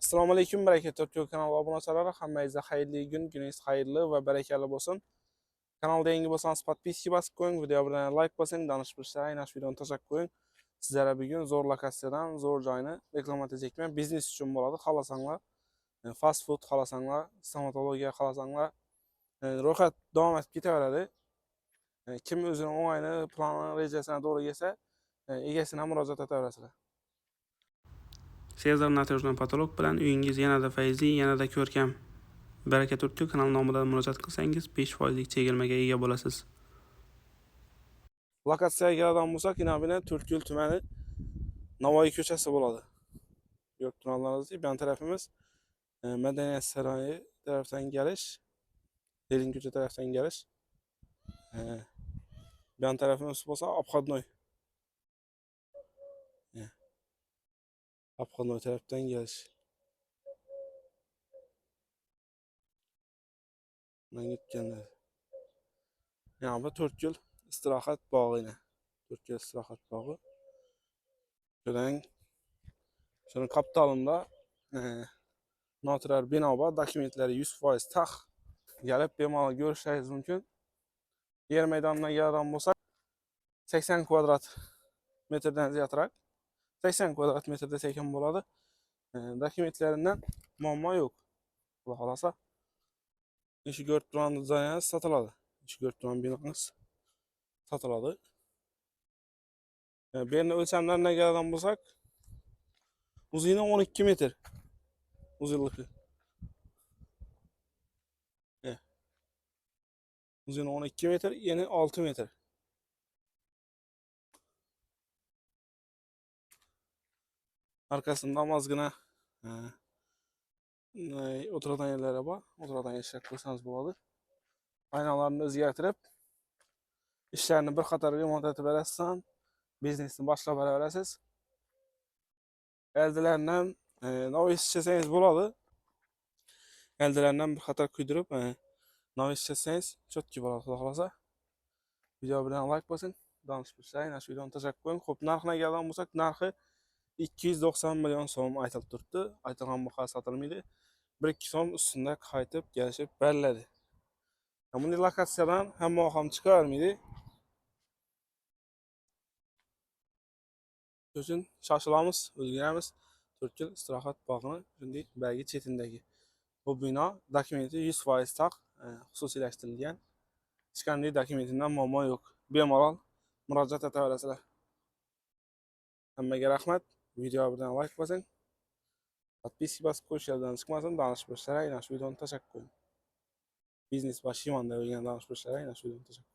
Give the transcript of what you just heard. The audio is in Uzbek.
Assalomu alaykum, baraka Turkiya kanali obunachilari, hammangizga xayrli kun, kuningiz xayrli va barakali bo'lsin. Kanalda yangi bo'lsangiz podpiska bosib qo'ying, video bilan like bosing, danish bilishlar, aynan shu videoni tashlab qo'ying. Sizlarga bugun zo'r lokatsiyadan, zo'r joyni reklamatsiya chekman. Biznes uchun bo'ladi, xohlasanglar, fast food xohlasanglar, stomatologiya xohlasanglar, ro'yxat davom etib ketaveradi. Kim o'zining o'ng'ayni, plani, rejasini to'g'ri kelsa, egasini murojaat etaverasizlar. Sezar Natejno patolog bilan uyingiz yanada fayzli, yanada ko'rkam. Baraka Turkiya kanali nomidan murojaat qilsangiz 5% chegirmaga ega bo'lasiz. Lokatsiyaga keladigan bo'lsak, Inabina Turkiyol tumani Navoiy ko'chasi bo'ladi. Yo'q, tumanlarimizda bu tarafimiz Madaniyat saroyi tarafdan kelish, Lenin ko'cha tarafdan kelish. Bu tarafimiz bo'lsa Obxodnoy. Obxodnoy tarafdan kelish. Bundan gitganlar. Yani bu 4 yıl istirahat bağı yine. 4 yıl istirahat bağı. Şunun kapitalında notarar bina var. Dokumentleri 100% tak. Gelip bemallı görüşeceğiz mümkün. Yer meydanına gelden bulsak 80 kvadrat metreden ziyatırak 80 kvadrat metrede çekim buladı. Dokumentlerinden muamma yok. Allah alasa. İşi görüp duran düzeniniz satıladı. İşi görüp duran binanız satıladı. Birinin ölçemlerine gelden bulsak uzunluğu 12 metre. Uzunluğu. Uzunluğu 12 metre, yeni 6 metre. Arkasında mazgına oturadan yerlere bak. Oturadan yaşak koysanız buladı. Aynalarını özgərtirib, işlerini bir qatar remont etib verəsən, biznesini başlap verəsiz. Əldilərindən navis içəsəniz buladı. Əldilərindən bir qatar küydürüb, navis içəsəniz çok ki buladı. Xalasa. Video bilen like basın. Danış bilsəyin, aşı videonu təşəkkür qoyun. Xo'p, narxına gələn bulsak, narxı 290 milyon so'm aytılıb turibdi. Aytılgan baha satılmaydı. 1-2 so'm üstünde qaytib gəlişib bərlədi. Bunday lokatsiyadan hamma ham chiqavermaydi. Shuning shoshilamiz, o'lgiramiz. 4 yil istirohat bog'ini shunday bagi chetindagi. Bu bino dokumenti 100% taq, xususiylashtirilgan. Hech qanday dokumentidan muammo yo'q. Bemalol murojaat etaverasizlar. Hammaga rahmat. Video bilan like bosing. Podpiska bosib qo'yishlardan chiqmasin, danish bilishlar, aynan shu videoni tashlab qo'ying. Biznes va shimanda bo'lgan danish bilishlar, aynan shu videoni tashlab